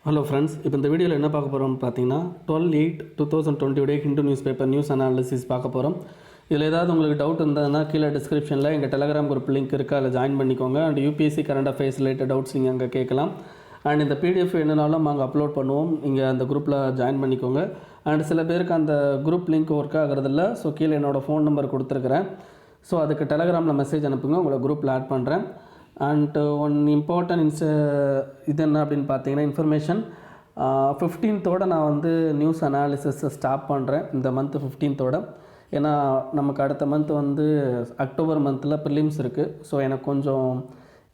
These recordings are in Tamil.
ஹலோ ஃப்ரெண்ட்ஸ், இப்போ இந்த வீடியோவில் என்ன பார்க்க போகிறோம்னு பார்த்தீங்கன்னா 12/8/2020 Hindu news paper news analysis பார்க்க போகிறோம். இதில் ஏதாவது உங்களுக்கு டவுட் இருந்ததுன்னா கீழே டிஸ்கிரிப்ஷனில் எங்கள் டெலகிராம் குரூப் லிங்க் இருக்குது, அதில் ஜாயின் பண்ணிக்கோங்க. And UPSC current affairs related doubts நீங்கள் அங்கே கேட்கலாம். அண்ட் இந்த பிடிஎஃப் என்னனாலும் நாங்கள் அப்லோட் பண்ணுவோம், நீங்கள் அந்த குரூப்பில் ஜாயின் பண்ணிக்கோங்க. அண்ட் சில பேருக்கு அந்த குரூப் லிங்க் ஒர்க் ஆகிறதில்ல, ஸோ கீழே என்னோடய ஃபோன் நம்பர் கொடுத்துருக்குறேன். ஸோ அதுக்கு டெலகிராமில் மெசேஜ் அனுப்புங்க, உங்களை குரூப்பில் ஆட் பண்ணுறேன். அண்ட் ஒன் இம்பார்ட்டன்ட் இது என்ன அப்படின்னு பார்த்தீங்கன்னா இன்ஃபர்மேஷன் 15th நான் வந்து நியூஸ் அனாலிசிஸை ஸ்டாப் பண்ணுறேன், இந்த மந்த்து 15th. ஏன்னா நமக்கு அடுத்த மந்த் வந்து அக்டோபர் மந்தில் ப்ரிலிம்ஸ் இருக்குது. ஸோ எனக்கு கொஞ்சம்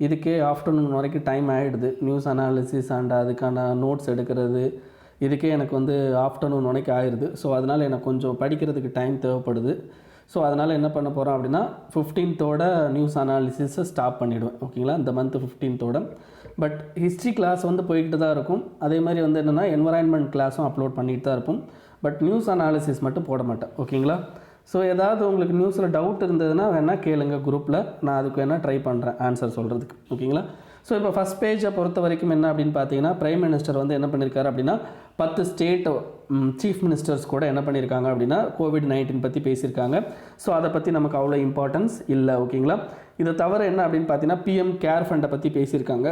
இதுக்கே ஆஃப்டர்நூன் வரைக்கும் டைம் ஆகிடுது. நியூஸ் அனாலிசிஸ் அண்ட் அதுக்கான நோட்ஸ் எடுக்கிறது இதுக்கே எனக்கு வந்து ஆஃப்டர்நூன் வரைக்கும் ஆயிடுது. ஸோ அதனால் எனக்கு கொஞ்சம் படிக்கிறதுக்கு டைம் தேவைப்படுது. ஸோ அதனால் என்ன பண்ண போகிறோம் அப்படின்னா 15th நியூஸ் அனாலிசிஸை ஸ்டாப் பண்ணிவிடுவேன். ஓகேங்களா, இந்த month 15th. But history class வந்து போய்கிட்டு தான் இருக்கும். அதே மாதிரி வந்து என்னென்னா என்வரான்மெண்ட் கிளாஸும் அப்லோட் பண்ணிட்டு தான் இருப்போம். பட் நியூஸ் அனாலிசிஸ் மட்டும் போட மாட்டேன். ஓகேங்களா, ஸோ ஏதாவது உங்களுக்கு நியூஸில் டவுட் இருந்ததுன்னா வேணால் கேளுங்க குரூப்பில், நான் அதுக்கு வேணால் ட்ரை பண்ணுறேன் ஆன்சர் சொல்கிறதுக்கு. ஓகேங்களா, ஸோ இப்போ ஃபஸ்ட் பேஜை பொறுத்த வரைக்கும் என்ன அப்படின்னு பார்த்தீங்கன்னா பிரைம் மினிஸ்டர் வந்து என்ன பண்ணியிருக்காரு அப்படின்னா 10 ஸ்டேட் சீஃப் மினிஸ்டர்ஸ் கூட என்ன பண்ணியிருக்காங்க அப்படின்னா COVID-19 பற்றி பேசியிருக்காங்க. ஸோ அதை பற்றி நமக்கு அவ்வளோ இம்பார்ட்டன்ஸ் இல்லை. ஓகேங்களா, இதை தவிர என்ன அப்படின்னு பார்த்தீங்கன்னா PM கேர் ஃபண்டை பற்றி பேசியிருக்காங்க.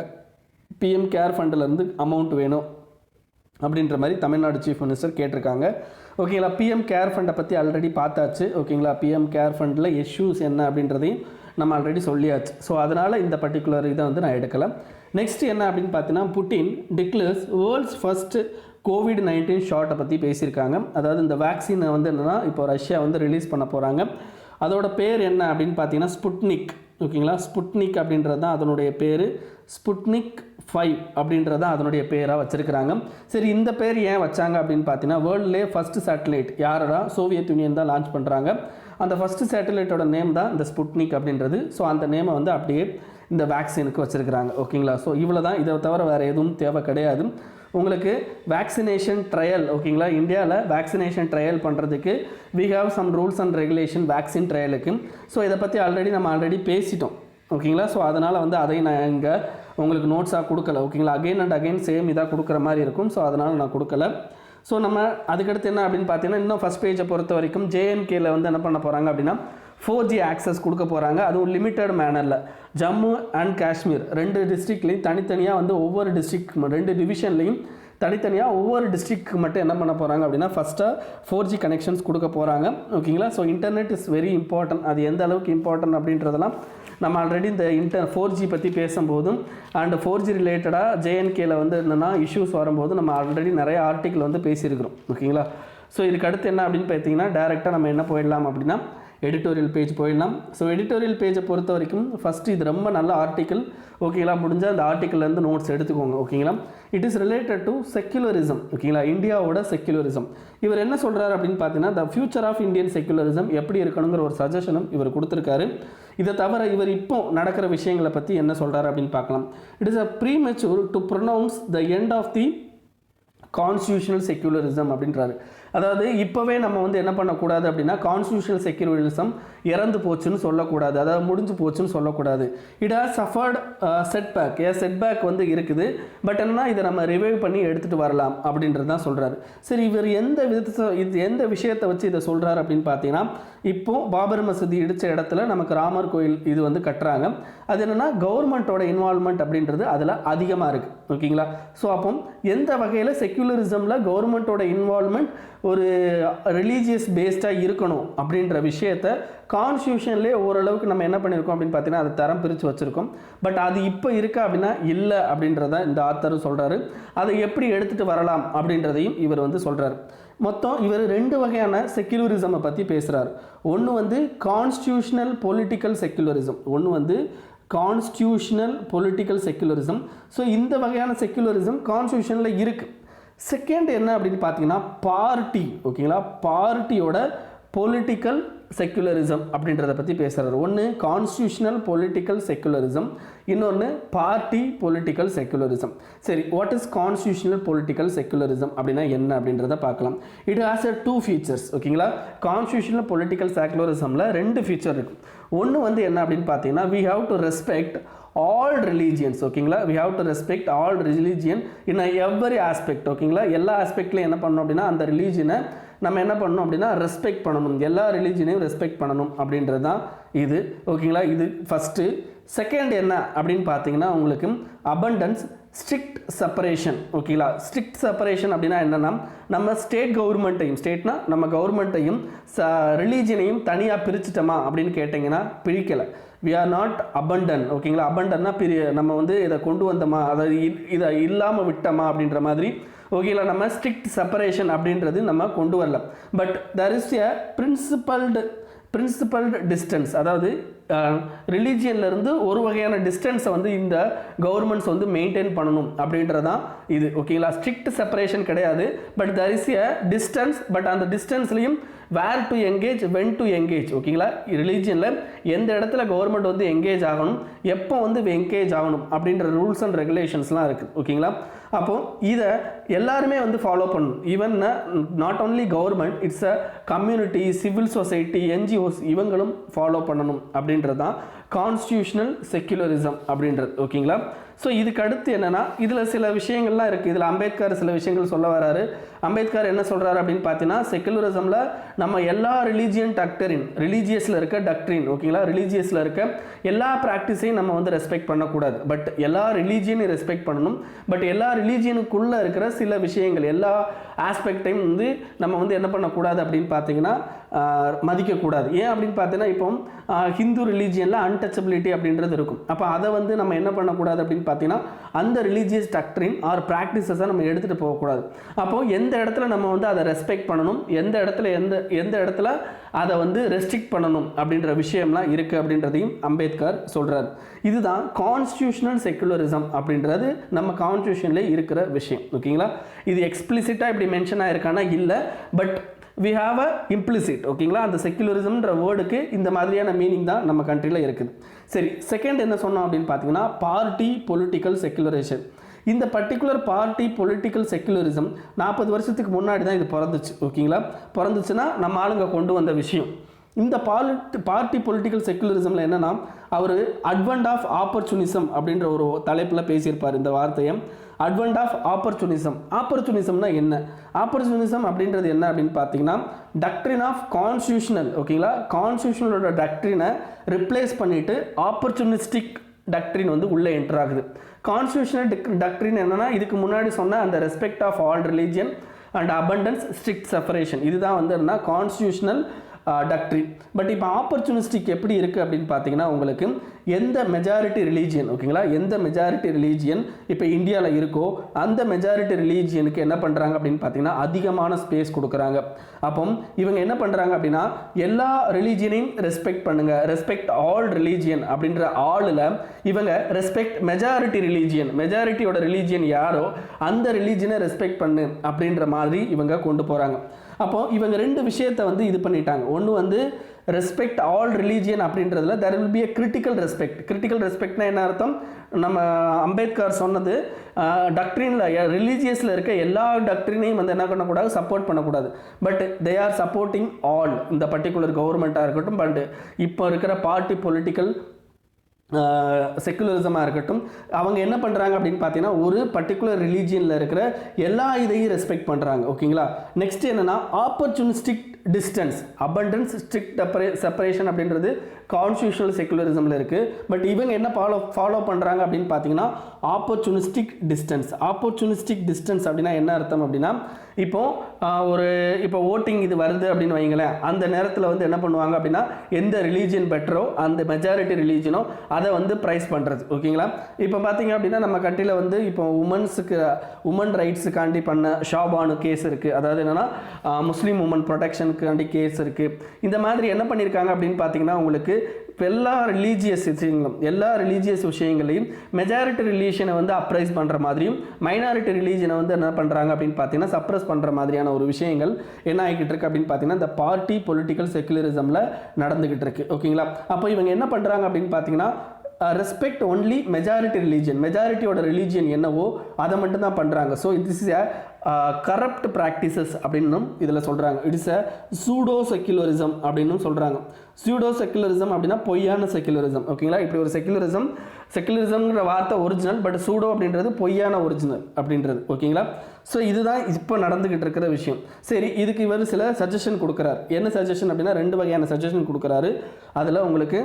PM கேர் ஃபண்டிலேருந்து அமௌண்ட் வேணும் அப்படின்ற மாதிரி தமிழ்நாடு சீஃப் மினிஸ்டர் கேட்டிருக்காங்க. ஓகேங்களா, PM கேர் ஃபண்டை பற்றி ஆல்ரெடி பார்த்தாச்சு. ஓகேங்களா, PM கேர் ஃபண்டில் இஷ்யூஸ் என்ன அப்படின்றதையும் நம்ம ஆல்ரெடி சொல்லியாச்சு. ஸோ அதனால் இந்த பர்டிகுலர் இதை வந்து நான் எடுக்கலை. நெக்ஸ்ட் என்ன அப்படின்னு பார்த்தீங்கன்னா Putin declares world's first COVID-19 ஷாட்டை பற்றி பேசியிருக்காங்க. அதாவது இந்த வேக்சினை வந்து என்னென்னா இப்போ ரஷ்யா வந்து ரிலீஸ் பண்ண போகிறாங்க. அதோட பேர் என்ன அப்படின்னு பார்த்தீங்கன்னா ஸ்புட்னிக். ஓகேங்களா, ஸ்புட்னிக் அப்படின்றது தான் அதனுடைய பேர். ஸ்புட்னிக் 5 அப்படின்றது தான் அதனுடைய பேராக வச்சுருக்கிறாங்க. சரி, இந்த பேர் ஏன் வச்சாங்க அப்படின்னு பார்த்தீங்கன்னா வேர்ல்ட்லேயே ஃபஸ்ட்டு சேட்டலைட் யாரா சோவியத் யூனியன் தான் லான்ச் பண்ணுறாங்க. அந்த ஃபஸ்ட்டு சேட்டலைட்டோட நேம் தான் இந்த ஸ்புட்னிக் அப்படின்றது. ஸோ அந்த நேமை வந்து அப்படியே இந்த வேக்சினுக்கு வச்சுருக்கிறாங்க. ஓகேங்களா, ஸோ இவ்வளோ தான், இதை தவிர வேறு எதுவும் தேவை கிடையாது. உங்களுக்கு வேக்சினேஷன் ட்ரையல், ஓகேங்களா, இந்தியாவில் வேக்சினேஷன் ட்ரையல் பண்ணுறதுக்கு we have some rules and regulation vaccine ட்ரையலுக்கு. ஸோ இதை பற்றி நம்ம ஆல்ரெடி பேசிட்டோம். ஓகேங்களா, ஸோ அதனால் வந்து அதை நான் இங்கே உங்களுக்கு நோட்ஸாக கொடுக்கல. ஓகேங்களா, அகைன் அண்ட் அகைன் சேம் இதாக கொடுக்குற மாதிரி இருக்கும். ஸோ அதனால் நான் கொடுக்கல. ஸோ நம்ம அதுக்கடுத்து என்ன அப்படின்னு பார்த்தீங்கன்னா இன்னும் ஃபஸ்ட் பேஜை பொறுத்த வரைக்கும் JNKல வந்து என்ன பண்ண போகிறாங்க அப்படின்னா 4G ஆக்சஸ் கொடுக்க போகிறாங்க. அதுவும் லிமிட்டட் மேனரில் ஜம்மு அண்ட் காஷ்மீர் 2 டிஸ்ட்ரிக்ட்லேயும் தனித்தனியாக வந்து ஒவ்வொரு டிஸ்ட்ரிக்ட் 2 டிவிஷன்லேயும் தனித்தனியாக ஒவ்வொரு டிஸ்ட்ரிக்ட்டுக்கு மட்டும் என்ன பண்ண போகிறாங்க அப்படின்னா ஃபஸ்ட்டாக 4G கனெக்ஷன்ஸ் கொடுக்க போகிறாங்க. ஓகேங்களா, so internet is very important. அது எந்த அளவுக்கு இம்பார்ட்டன்ட் அப்படின்றதெல்லாம் நம்ம ஆல்ரெடி இந்த 4G பற்றி பேசும்போதும் அண்ட் 4G ரிலேட்டடாக JNKல வந்து என்னென்னா இஷ்யூஸ் வரும்போது நம்ம ஆல்ரெடி நிறைய ஆர்டிக்கிள் வந்து பேசியிருக்கிறோம். ஓகேங்களா, ஸோ இதுக்கு அடுத்து என்ன அப்படின்னு பார்த்தீங்கன்னா டேரெக்டாக நம்ம என்ன போயிடலாம் அப்படின்னா எடிட்டோரியல் பேஜ் போயிடலாம். ஸோ எடிட்டோரியல் பேஜை பொறுத்த வரைக்கும் ஃபஸ்ட்டு இது ரொம்ப நல்ல ஆர்டிக்கிள். ஓகேங்களா, முடிஞ்சால் அந்த ஆர்டிக்கிள்லேருந்து நோட்ஸ் எடுத்துக்கோங்க. ஓகேங்களா, it is related to secularism. ஓகேங்களா, இந்தியாவோட செக்யுலரிசம். இவர் என்ன சொல்கிறார் அப்படின்னு பார்த்தீங்கன்னா the future of Indian secularism எப்படி இருக்கணுங்கிற ஒரு சஜஷனும் இவர் கொடுத்துருக்காரு. இதை தவிர இவர் இப்போ நடக்கிற விஷயங்களை பற்றி என்ன சொல்கிறார் அப்படின்னு பார்க்கலாம். It is a premature to pronounce the end of the constitutional secularism அப்படின்றாரு. அதாவது இப்போவே நம்ம வந்து என்ன பண்ணக்கூடாது அப்படின்னா கான்ஸ்டியூஷனல் செக்யுலரிசம் இறந்து போச்சுன்னு சொல்லக்கூடாது, அதாவது முடிஞ்சு போச்சுன்னு சொல்லக்கூடாது. It has suffered setback, setback வந்து இருக்குது. பட் என்னன்னா இதை நம்ம ரிவைவ் பண்ணி எடுத்துகிட்டு வரலாம் அப்படின்றது தான் சொல்கிறாரு. சரி, இவர் எந்த விஷயத்தை வச்சு இதை சொல்கிறார் அப்படின்னு பார்த்தீங்கன்னா இப்போது பாபர் மசூதி இடித்த இடத்துல நமக்கு ராமர் கோயில் இது வந்து கட்டுறாங்க. அது என்னென்னா கவர்மெண்ட்டோட இன்வால்மெண்ட் அப்படின்றது அதில் அதிகமாக இருக்குது. ஓகேங்களா, ஸோ அப்போ எந்த வகையில் செக்யுலரிசமில் கவர்மெண்ட்டோட இன்வால்மெண்ட் ஒரு ரிலீஜியஸ் பேஸ்டாக இருக்கணும் அப்படின்ற விஷயத்தை கான்ஸ்டியூஷன்லேயே ஓரளவுக்கு நம்ம என்ன பண்ணியிருக்கோம் அப்படின்னு பார்த்தீங்கன்னா அது தரம் பிரித்து வச்சுருக்கோம். பட் அது இப்போ இருக்கா அப்படின்னா இல்லை அப்படின்றத இந்த ஆத்தரும் சொல்கிறாரு. அதை எப்படி எடுத்துகிட்டு வரலாம் அப்படின்றதையும் இவர் வந்து சொல்கிறார். மொத்தம் இவர் 2 வகையான செக்யுலரிசமை பற்றி பேசுகிறார். ஒன்று வந்து கான்ஸ்டியூஷனல் பொலிட்டிக்கல் செக்யுலரிசம், ஒன்று வந்து கான்ஸ்டியூஷனல் பொலிட்டிக்கல் செக்யுலரிசம். ஸோ இந்த வகையான செக்யுலரிசம் கான்ஸ்டியூஷனில் இருக்குது. செகண்ட் என்ன அப்படின்னு பார்த்தீங்கன்னா பார்ட்டி. ஓகேங்களா, பார்ட்டியோட பொலிட்டிக்கல் செக்யுலரிசம் அப்படின்றத பற்றி பேசுகிறார். ஒன்று கான்ஸ்டியூஷனல் பொலிட்டிக்கல் செக்யுலரிசம், இன்னொன்று பார்ட்டி பொலிட்டிக்கல் செக்யுலரிசம். சரி, what is constitutional political secularism அப்படின்னா என்ன அப்படின்றத பார்க்கலாம். It has 2 features. ஓகேங்களா, கான்ஸ்டியூஷனல் பொலிட்டிக்கல் செக்யுலரிசமில் 2 ஃபீச்சர் இருக்குது. ஒன்று வந்து என்ன அப்படின்னு பார்த்தீங்கன்னா we have to respect all religions. ஓகேங்களா, we have to respect all religion in every aspect. ஓகேங்களா, எல்லா ஆஸ்பெக்ட்லையும் என்ன பண்ணணும் அப்படின்னா அந்த ரிலீஜனை நம்ம என்ன பண்ணணும் அப்படின்னா ரெஸ்பெக்ட் பண்ணணும், எல்லா ரிலீஜனையும் ரெஸ்பெக்ட் பண்ணணும் அப்படின்றது தான் இது. ஓகேங்களா, இது ஃபஸ்ட்டு. செகண்ட் என்ன அப்படின்னு பார்த்தீங்கன்னா உங்களுக்கு அபண்டன்ஸ், ஸ்ட்ரிக்ட் செப்பரேஷன். ஓகேங்களா, ஸ்ட்ரிக்ட் செப்பரேஷன் அப்படின்னா என்னென்னா நம்ம ஸ்டேட் கவர்மெண்ட்டையும், ஸ்டேட்னா நம்ம கவர்மெண்ட்டையும் ரிலீஜனையும் தனியாக பிரிச்சுட்டோமா அப்படின்னு கேட்டிங்கன்னா பிரிக்கலை. we are not abandon. ஓகேங்களா, abandonனா நம்ம வந்து இதை கொண்டு வந்தோமா, அதாவது இதை இல்லாமல் விட்டோமா அப்படின்ற மாதிரி. ஓகேங்களா, நம்ம ஸ்ட்ரிக்ட் செப்பரேஷன் அப்படின்றது நம்ம கொண்டு வரல. But there is a principled distance, அதாவது ரிலீஜியன்லேருந்து ஒரு வகையான டிஸ்டன்ஸை வந்து இந்த கவர்மெண்ட்ஸ் வந்து மெயின்டைன் பண்ணணும் அப்படின்றதான் இது. ஓகேங்களா, ஸ்ட்ரிக்ட் செப்பரேஷன் கிடையாது, but there is a distance. But அந்த டிஸ்டன்ஸ்லையும் where to engage, when to engage. ஓகேங்களா, ரிலீஜியனில் எந்த இடத்துல கவர்மெண்ட் வந்து எங்கேஜ் ஆகணும், எப்போ வந்து எங்கேஜ் ஆகணும் அப்படின்ற ரூல்ஸ் அண்ட் ரெகுலேஷன்ஸ்லாம் இருக்குது. ஓகேங்களா, அப்போது இதை எல்லாருமே வந்து ஃபாலோ பண்ணணும். Even not only government, it's a community, civil society, NGOs இவங்களும் ஃபாலோ பண்ணணும் அப்படின்றது தான் கான்ஸ்டியூஷனல் செக்யுலரிசம் அப்படின்றது. ஓகேங்களா, ஸோ இதுக்கு அடுத்து என்னென்னா இதில் சில விஷயங்கள்லாம் இருக்குது. இதில் அம்பேத்கர் சில விஷயங்கள் சொல்ல வராரு. அம்பேத்கர் என்ன சொல்கிறாரு அப்படின்னு பார்த்தீங்கன்னா செக்குலரிசமில் நம்ம எல்லா ரிலீஜியன் டாக்டரின், ரிலீஜியஸில் இருக்க டாக்டரின், ஓகேங்களா, ரிலீஜியஸில் இருக்க எல்லா ப்ராக்டிஸையும் நம்ம வந்து ரெஸ்பெக்ட் பண்ணக்கூடாது. பட் எல்லா ரிலீஜியனையும் ரெஸ்பெக்ட் பண்ணணும். பட் எல்லா ரிலீஜியனுக்குள்ளே இருக்கிற சில விஷயங்கள், எல்லா ஆஸ்பெக்டையும் வந்து நம்ம வந்து என்ன பண்ணக்கூடாது அப்படின்னு பார்த்தீங்கன்னா மதிக்கக்கூடாது. ஏன் அப்படின்னு பார்த்தீங்கன்னா இப்போ ஹிந்து ரிலீஜியனில் அன்டச்சபிலிட்டி அப்படின்றது இருக்கும். அப்போ அதை வந்து நம்ம என்ன பண்ணக்கூடாது அப்படின்னு பார்த்தீங்கன்னா அந்த ரிலீஜியஸ் டாக்டரின் ஆர் ப்ராக்டிசஸை நம்ம எடுத்துகிட்டு போகக்கூடாது. அப்போது எந்த இடத்துல நம்ம வந்து அதை ரெஸ்பெக்ட் பண்ணணும், எந்த இடத்துல அதை வந்து ரெஸ்ட்ரிக்ட் பண்ணணும் அப்படின்ற விஷயம்லாம் இருக்குது அப்படின்றதையும் அம்பேத்கர் சொல்கிறார். இதுதான் கான்ஸ்டியூஷனல் செக்குலரிசம் அப்படின்றது நம்ம கான்ஸ்டியூஷன்லேயே இருக்கிற விஷயம். ஓகேங்களா, இது எக்ஸ்பிளிசிட்டாக இப்படி மென்ஷன் ஆயிருக்கானா இல்லை, but we have a implicit. ஓகேங்களா, அந்த செக்குலரிசம்ன்ற வேர்டுக்கு இந்த மாதிரியான மீனிங் தான் நம்ம கண்ட்ரியில் இருக்குது. சரி, செகண்ட் என்ன சொன்னோம் அப்படின்னு பார்த்தீங்கன்னா பார்ட்டி பொலிட்டிக்கல் செக்குலரேஷன். இந்த பர்டிகுலர் பார்ட்டி பொலிட்டிக்கல் செக்குலரிசம் 40 வருஷத்துக்கு முன்னாடி தான் இது பிறந்துச்சு. ஓகேங்களா, பிறந்துச்சுன்னா நம்ம ஆளுங்க கொண்டு வந்த விஷயம். இந்த பார்ட்டி பொலிட்டிக்கல் செக்குலரிசமில் என்னென்னா அவர் அட்வென்ட் ஆஃப் ஆப்பர்ச்சுனிசம் அப்படின்ற ஒரு தலைப்பில் பேசியிருப்பார் இந்த வார்த்தையை. Advent of ஆப்பர்ச்சுனிசம். ஆப்பர்ச்சுனிசம்னா என்ன? ஆப்பர்ச்சுனிசம் அப்படின்றது என்ன அப்படின்னு பார்த்தீங்கன்னா டாக்ட்ரின் ஆஃப் கான்ஸ்டியூஷனல். ஓகேங்களா, கான்ஸ்டியூஷனலோட டாக்ட்ரினை ரிப்ளேஸ் பண்ணிவிட்டு ஆப்பர்ச்சுனிஸ்டிக் டாக்ட்ரின் வந்து உள்ளே என்டர் ஆகுது. கான்ஸ்டியூஷனல் டாக்ட்ரின் என்னென்னா இதுக்கு முன்னாடி சொன்ன அந்த respect of all religion and abundance, strict separation, இதுதான் வந்து என்ன கான்ஸ்டியூஷனல் டாக்ட்ரின். பட் இப்போ ஆப்பர்ச்சுனிஸ்டிக் எப்படி இருக்குது அப்படின்னு பார்த்தீங்கன்னா உங்களுக்கு எந்த மெஜாரிட்டி ரிலீஜியன், ஓகேங்களா, எந்த மெஜாரிட்டி ரிலீஜியன் இப்போ இந்தியாவில் இருக்கோ அந்த மெஜாரிட்டி ரிலீஜியனுக்கு என்ன பண்ணுறாங்க அப்படின்னு பார்த்தீங்கன்னா அதிகமான ஸ்பேஸ் கொடுக்குறாங்க. அப்போ இவங்க என்ன பண்ணுறாங்க அப்படின்னா எல்லா ரிலீஜியனையும் ரெஸ்பெக்ட் பண்ணுங்கள், ரெஸ்பெக்ட் ஆல் ரிலீஜியன் அப்படின்ற ஆளில் இவங்க ரெஸ்பெக்ட் மெஜாரிட்டி ரிலீஜியன், மெஜாரிட்டியோட ரிலீஜியன் யாரோ அந்த ரிலீஜியனை ரெஸ்பெக்ட் பண்ணு அப்படின்ற மாதிரி இவங்க கொண்டு போகிறாங்க. அப்போது இவங்க ரெண்டு விஷயத்தை வந்து இது பண்ணிட்டாங்க. ஒன்று வந்து ரெஸ்பெக்ட் ஆல் ரிலீஜியன் அப்படின்றதுல there will be a critical respect. Critical ரெஸ்பெக்ட்னா என்ன அர்த்தம்? நம்ம அம்பேத்கர் சொன்னது டாக்ட்ரினில் ரிலீஜியஸில் இருக்க எல்லா டாக்ட்ரினையும் வந்து என்ன பண்ணக்கூடாது, சப்போர்ட் பண்ணக்கூடாது. But they are supporting all, இந்த பர்டிகுலர் கவர்மெண்ட்டாக இருக்கட்டும், பட் இப்போ இருக்கிற பார்ட்டி பொலிட்டிக்கல் செக்குலரிசமாக இருக்கட்டும், அவங்க என்ன பண்ணுறாங்க அப்படின்னு பார்த்தீங்கன்னா ஒரு பர்டிகுலர் ரிலீஜியனில் இருக்கிற எல்லா இதையும் ரெஸ்பெக்ட் பண்ணுறாங்க. ஓகேங்களா, நெக்ஸ்ட் என்னென்னா opportunistic distance, abundance, strict separation அப்படின்றது கான்ஸ்டியூஷனல் செக்குலரிசமில் இருக்குது. பட் இவங்க என்ன ஃபாலோ பண்ணுறாங்க அப்படின்னு பார்த்தீங்கன்னா ஆப்பர்ச்சுனிஸ்டிக் டிஸ்டன்ஸ். ஆப்பர்ச்சுனிஸ்டிக் டிஸ்டன்ஸ் அப்படின்னா என்ன அர்த்தம் அப்படின்னா இப்போ ஓட்டிங் இது வருது அப்படின்னு வைங்களேன், அந்த நேரத்தில் வந்து என்ன பண்ணுவாங்க அப்படின்னா எந்த ரிலீஜியன் பெட்டரோ அந்த மெஜாரிட்டி ரிலீஜியனோ அதை வந்து ப்ரைஸ் பண்ணுறது. ஓகேங்களா, இப்போ பார்த்தீங்க அப்படின்னா நம்ம கண்ட்ரியில் வந்து இப்போ உமன் ரைட்ஸுக்காண்டி பண்ண ஷாபானு கேஸ் இருக்குது. அதாவது என்னென்னா முஸ்லீம் உமன் ப்ரொடெக்ஷனுக்காண்டி கேஸ் இருக்குது. இந்த மாதிரி என்ன பண்ணியிருக்காங்க அப்படின்னு பார்த்தீங்கன்னா உங்களுக்கு எல்லா ரிலீஜியஸ் விஷயங்களையும் மெஜாரிட்டி ரிலீஜனை வந்து அப்ரைஸ் பண்ணுற மாதிரியும் மைனாரிட்டி ரிலீஜனை வந்து என்ன பண்ணுறாங்க அப்படின்னு பார்த்தீங்கன்னா சப்ரஸ் பண்ணுற மாதிரியான ஒரு விஷயங்கள் என்ன ஆகிக்கிட்டு இருக்கு அப்படின்னு பார்த்தீங்கன்னா இந்த பார்ட்டி பொலிட்டிக்கல் செக்குலரிசமில் நடந்துக்கிட்டு இருக்கு. ஓகேங்களா, அப்போ இவங்க என்ன பண்ணுறாங்க அப்படின்னு பார்த்தீங்கன்னா ரெஸ்பெக்ட் ஒன்லி மெஜாரிட்டி ரிலீஜியன், மெஜாரிட்டியோட ரிலீஜியன் என்னவோ அதை மட்டும் தான் பண்ணுறாங்க. So this is corrupt practices அப்படின்னும் இதில் சொல்கிறாங்க. இட்ஸ் அ சூடோ செக்யுலரிசம் அப்படின்னும் சொல்கிறாங்க. சூடோ செக்யுலரிசம் அப்படின்னா பொய்யான செக்யுலரிசம். ஓகேங்களா, இப்படி ஒரு செக்யுலரிசம்ங்கிற வார்த்தை ஒரிஜினல், பட் சூடோ அப்படின்றது பொய்யான ஒரிஜினல் அப்படின்றது. ஓகேங்களா, ஸோ இதுதான் இப்போ நடந்துக்கிட்டு இருக்கிற விஷயம். சரி, இதுக்கு இவர் சில சஜஷன் கொடுக்குறாரு. என்ன சஜஷன் அப்படின்னா 2 வகையான சஜஷன் கொடுக்குறாரு. அதில் உங்களுக்கு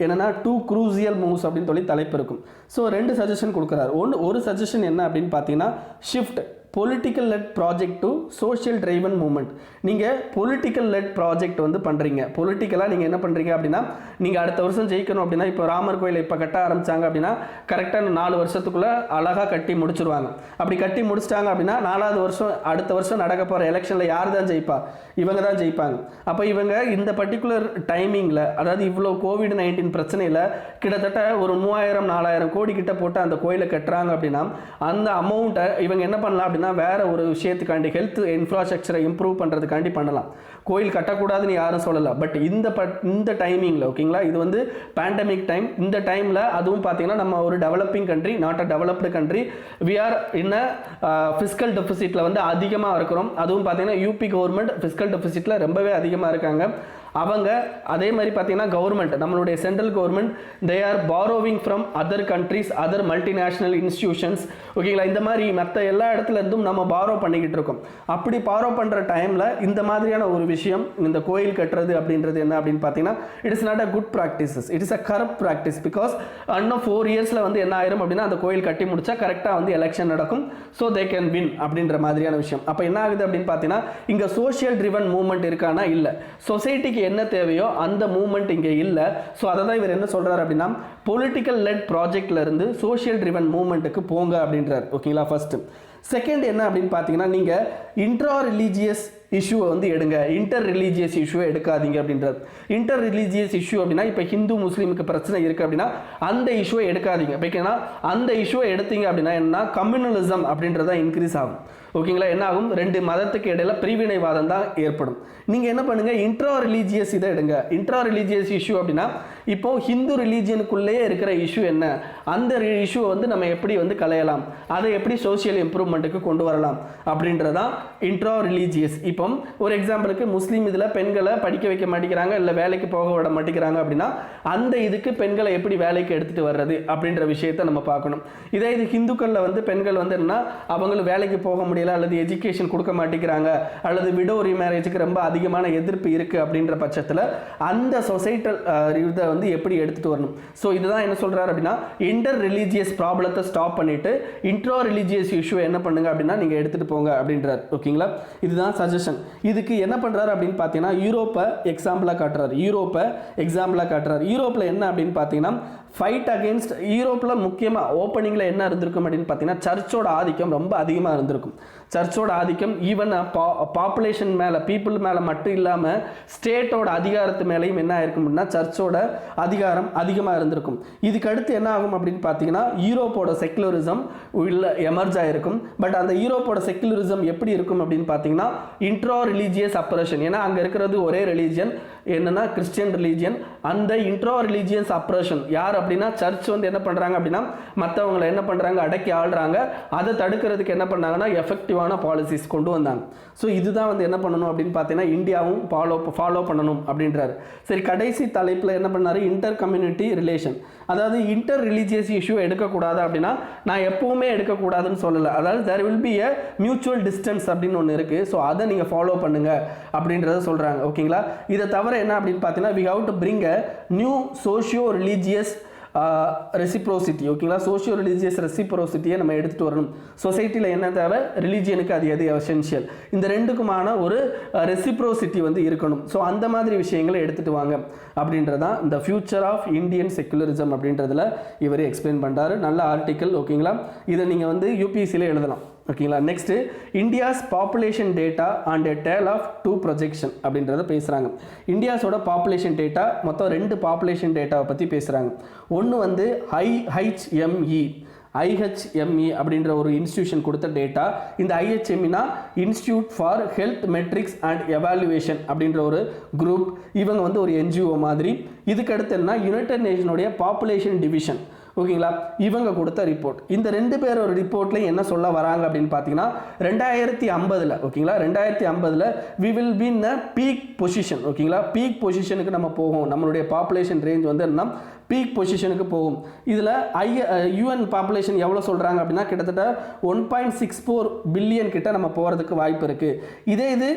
என்னென்னா 2 crucial moves அப்படின்னு சொல்லி தலைப்பு இருக்கும். ஸோ 2 சஜஷன் கொடுக்குறாரு. ஒரு சஜஷன் என்ன அப்படின்னு பார்த்தீங்கன்னா shift political led project to social driven movement. நீங்கள் பொலிட்டிக்கல் லெட் ப்ராஜெக்ட் வந்து பண்ணுறீங்க. பொலிட்டிக்கலாக நீங்கள் என்ன பண்ணுறீங்க அப்படின்னா, நீங்கள் அடுத்த வருஷம் ஜெயிக்கணும் அப்படின்னா, இப்போ ராமர் கோயிலை இப்போ கட்ட ஆரம்பித்தாங்க அப்படின்னா கரெக்டாக 4 வருஷத்துக்குள்ளே அழகாக கட்டி முடிச்சிருவாங்க. அப்படி கட்டி முடிச்சிட்டாங்க அப்படின்னா 4வது வருஷம் அடுத்த வருஷம் நடக்க போகிற எலெக்ஷனில் யார் தான் ஜெயிப்பா? இவங்க தான் ஜெயிப்பாங்க. அப்போ இவங்க இந்த பர்டிகுலர் டைமிங்கில், அதாவது இவ்வளோ COVID-19 பிரச்சனையில் கிட்டத்தட்ட ஒரு 3000-4000 கோடி கிட்ட போட்டு அந்த கோயிலை கட்டுறாங்க அப்படின்னா, அந்த அமௌண்ட்டை இவங்க என்ன பண்ணலாம் அப்படின்னா வேற ஒரு விஷயத்துக்காண்டி, ஹெல்த் இன்ஃப்ராஸ்ட்ரக்சரை இம்ப்ரூவ் பண்ணுறதுக்காண்டி பண்ணலாம். கோயில் கட்டக்கூடாதுன்னு யாரும் சொல்லலை. பட் இந்த டைமிங்கில், ஓகேங்களா, இது வந்து பேண்டமிக் டைம். இந்த டைமில் அதுவும் பார்த்தீங்கன்னா நம்ம ஒரு developing country, not a developed country, we are in fiscal டெபிசிட்டில் வந்து அதிகமாக இருக்கிறோம். அதுவும் பார்த்தீங்கன்னா யூபி கவர்மெண்ட் ஃபிஸ்கல் டெபிசிட்டில் ரொம்பவே அதிகமாக இருக்காங்க. அவங்க அதே மாதிரி பார்த்தீங்கன்னா கவர்மெண்ட், நம்மளுடைய central government, they are borrowing from other countries, other multinational institutions. ஓகேங்களா, இந்த மாதிரி மற்ற எல்லா இடத்துல இருந்தும் நம்ம பாரோ பண்ணிக்கிட்டு இருக்கோம். அப்படி பாரோ பண்ணுற டைமில் இந்த மாதிரியான ஒரு விஷயம், இந்த கோயில் கட்டுறது அப்படின்றது என்ன அப்படின்னு பார்த்தீங்கன்னா, it is not a good practices, it is a corrupt practice. Because இன்னும் 4 இயர்ஸில் வந்து என்ன ஆயிரும் அப்படின்னா, அந்த கோயில் கட்டி முடிச்சா கரெக்டாக வந்து எலெக்ஷன் நடக்கும். ஸோ தே கேன் வின் அப்படின்ற மாதிரியான விஷயம். அப்போ என்ன ஆகுது அப்படின்னு பார்த்தீங்கன்னா, இங்கே சோஷியல் ட்ரிவன் மூவ்மெண்ட் இருக்கானா? இல்லை. சொசைட்டிக்கு என்ன தேவையோ அந்த மூவ்மெண்ட் இங்கே இல்லை. ஸோ அதை தான் இவர் என்ன சொல்கிறார் அப்படின்னா, பொலிட்டிக்கல் லெட் ப்ராஜெக்ட்ல இருந்து சோஷியல் ட்ரிவன் மூவ்மெண்ட்டுக்கு போங்க அப்படின்றார். ஓகேங்களா, ஃபர்ஸ்ட். செகண்ட் என்ன அப்படின்னு பார்த்தீங்கன்னா, நீங்கள் இன்ட்ரா ரிலீஜியஸ் இஷ்யூவை வந்து எடுங்க, இன்டர் ரிலீஜியஸ் இஷ்யூவை எடுக்காதீங்க அப்படின்றது. இன்டர் ரிலீஜியஸ் இஷ்யூ அப்படின்னா, இப்போ ஹிந்து முஸ்லீமுக்கு பிரச்சனை இருக்குது அப்படின்னா அந்த இஷ்யூவை எடுக்காதீங்க. ஓகேங்களா, அந்த இஷ்யூவை எடுத்தீங்க அப்படின்னா என்ன, கம்யூனலிசம் அப்படின்றத இன்க்ரீஸ் ஆகும். ஓகேங்களா, என்ன ஆகும், 2 மதத்துக்கு இடையில பிரிவினைவாதம் தான் ஏற்படும். நீங்கள் என்ன பண்ணுங்க, இன்ட்ரா ரிலீஜியஸ் இதை எடுங்க. இன்ட்ரா ரிலீஜியஸ் இஷ்யூ அப்படின்னா, இப்போ ஹிந்து ரிலீஜியனுக்குள்ளேயே இருக்கிற இஷ்யூ என்ன, அந்த இஷ்யூவை வந்து நம்ம எப்படி வந்து களையலாம், அதை எப்படி சோசியல் இம்ப்ரூவ்மெண்ட்டுக்கு கொண்டு வரலாம் அப்படின்றதான் இன்ட்ரா ரிலீஜியஸ். இப்போ ஒரு எக்ஸாம்பிளுக்கு முஸ்லீம் இதில் பெண்களை படிக்க வைக்க மாட்டேங்கிறாங்க, இல்லை வேலைக்கு போக விட மாட்டேங்கிறாங்க அப்படின்னா, அந்த இதுக்கு பெண்களை எப்படி வேலைக்கு எடுத்துகிட்டு வர்றது அப்படின்ற விஷயத்தை நம்ம பார்க்கணும். இதே இது ஹிந்துக்களில் வந்து பெண்கள் வந்து என்ன, அவங்களும் வேலைக்கு போக முடியல, அல்லது எஜுகேஷன் கொடுக்க மாட்டேங்கிறாங்க, அல்லது விடோ ரீமேரேஜுக்கு ரொம்ப அதிகமான எதிர்ப்பு இருக்குது அப்படின்ற பட்சத்தில் அந்த சொசைட்டல் இதை வந்து எப்படி எடுத்துகிட்டு வரணும். ஸோ இதுதான் என்ன சொல்கிறார் அப்படின்னா, இன்டர் ரிலீஜியஸ் ப்ராப்ளத்தை ஸ்டாப் பண்ணிவிட்டு இன்ட்ரா ரிலீஜியஸ் இஷ்யூ என்ன பண்ணுங்க அப்படின்னா நீங்கள் எடுத்துகிட்டு போங்க அப்படின்றார். ஓகேங்களா, இதுதான் சஜஷன். இதுக்கு என்ன பண்ணுறாரு அப்படின்னு பார்த்தீங்கன்னா, யூரோப்பை எக்ஸாம்பிளாக காட்டுறாரு. யூரோப்பில் என்ன அப்படின்னு பார்த்தீங்கன்னா, ஃபைட் அகெயின்ஸ்ட், யூரோப்பில் முக்கியமாக ஓப்பனிங்கில் என்ன இருந்திருக்கும் அப்படின்னு பார்த்தீங்கன்னா, சர்ச்சோட ஆதிக்கம் ரொம்ப அதிகமாக இருந்திருக்கும். சர்ச்சோட ஆதிக்கம் ஈவன் பாப்புலேஷன் மேலே, பீப்புள் மேலே மட்டும் இல்லாமல் ஸ்டேட்டோட அதிகாரத்து மேலேயும் என்ன ஆயிருக்கும் அப்படின்னா சர்ச்சோட அதிகாரம் அதிகமாக இருந்திருக்கும். இதுக்கு அடுத்து என்ன ஆகும் அப்படின்னு பார்த்தீங்கன்னா, யூரோப்போட செக்குலரிசம் உள்ள எமர்ஜ் ஆகிருக்கும். பட் அந்த யூரோப்போட செக்குலரிசம் எப்படி இருக்கும் அப்படின்னு பார்த்தீங்கன்னா, இன்ட்ரா ரிலீஜியஸ் அப்ரேஷன். ஏன்னா அங்கே இருக்கிறது ஒரே ரிலீஜியன், என்னன்னா கிறிஸ்டியன் ரிலீஜியன். அந்த இன்ட்ரா ரிலீஜியஸ் அப்ரேஷன் யார் அப்படின்னா, சர்ச் வந்து என்ன பண்ணுறாங்க அப்படின்னா, மற்றவங்களை என்ன பண்ணுறாங்க, அடக்கி ஆள்றாங்க. அதை தடுக்கிறதுக்கு என்ன பண்ணாங்கன்னா, எஃபெக்டிவான பாலிசிஸ் கொண்டு வந்தாங்க. ஸோ இதுதான் வந்து என்ன பண்ணணும் அப்படின்னு பார்த்தீங்கன்னா, இந்தியாவும் ஃபாலோ பண்ணணும் அப்படின்றாரு. சரி, கடைசி தலைப்பில் என்ன பண்ணாரு, இன்டர் கம்யூனிட்டி ரிலேஷன். அதாவது இன்டர் ரிலீஜியஸ் இஷ்யூ எடுக்கக்கூடாது அப்படின்னா, நான் எப்பவுமே எடுக்கக்கூடாதுன்னு சொல்லலை. அதாவது there will be a mutual distance அப்படின்னு ஒன்று இருக்குது. ஸோ அதை நீங்கள் ஃபாலோ பண்ணுங்க அப்படின்றத சொல்கிறாங்க. ஓகேங்களா, இதை தவிர என்ன அப்படின்னு பார்த்தீங்கன்னா, we have to bring a new socio religious reciprocity. ஓகேங்களா, சோஷியோ ரிலீஜியஸ் ரெசிப்ரோசிட்டியை நம்ம எடுத்துகிட்டு வரணும். சொசைட்டியில் என்ன தேவை, ரிலீஜியனுக்கு அது எது எசென்ஷியல், இந்த ரெண்டுக்குமான ஒரு ரெசிப்ரோசிட்டி வந்து இருக்கணும். ஸோ அந்த மாதிரி விஷயங்களை எடுத்துகிட்டு வாங்க அப்படின்றதான் இந்த ஃபியூச்சர் ஆஃப் இந்தியன் செக்குலரிசம் அப்படின்றதுல இவர் எக்ஸ்பிளைன் பண்ணுறாரு. நல்ல ஆர்டிக்கல். ஓகேங்களா, இதை நீங்கள் வந்து யூபிஎஸ்சியில் எழுதலாம். ஓகேங்களா, next India's population data and a tale of 2 projection அப்படின்றத பேசுகிறாங்க. இந்தியாஸோட பாப்புலேஷன் டேட்டா, மொத்தம் 2 பாப்புலேஷன் டேட்டாவை பற்றி பேசுகிறாங்க. ஒன்று வந்து IHME அப்படின்ற ஒரு இன்ஸ்டிடியூஷன் கொடுத்த டேட்டா. இந்த IHMEனா institute for health metrics and evaluation அப்படின்ற ஒரு குரூப். இவங்க வந்து ஒரு NGO மாதிரி. இதுக்கு அடுத்து என்ன, யுனைடெட் நேஷனுடைய பாப்புலேஷன் டிவிஷன். ஓகேங்களா. இவங்க கொடுத்த ரிப்போர்ட். இந்த 2 பேரோட ரிப்போர்ட்லையும் என்ன சொல்ல வராங்க அப்படின்னு பார்த்தீங்கன்னா 2050 ஓகேங்களா, 2050 we will be in a peak position. ஓகேங்களா, பீக் பொசிஷனுக்கு நம்ம போகும். நம்மளுடைய பாப்புலேஷன் ரேஞ்ச் வந்து என்ன பீக் பொசிஷனுக்கு போகும். இதில் யூஎன் பாப்புலேஷன் எவ்வளோ சொல்கிறாங்க அப்படின்னா கிட்டத்தட்ட 1.64 பில்லியன் கிட்ட நம்ம போகிறதுக்கு வாய்ப்பு இருக்குது. இதே இது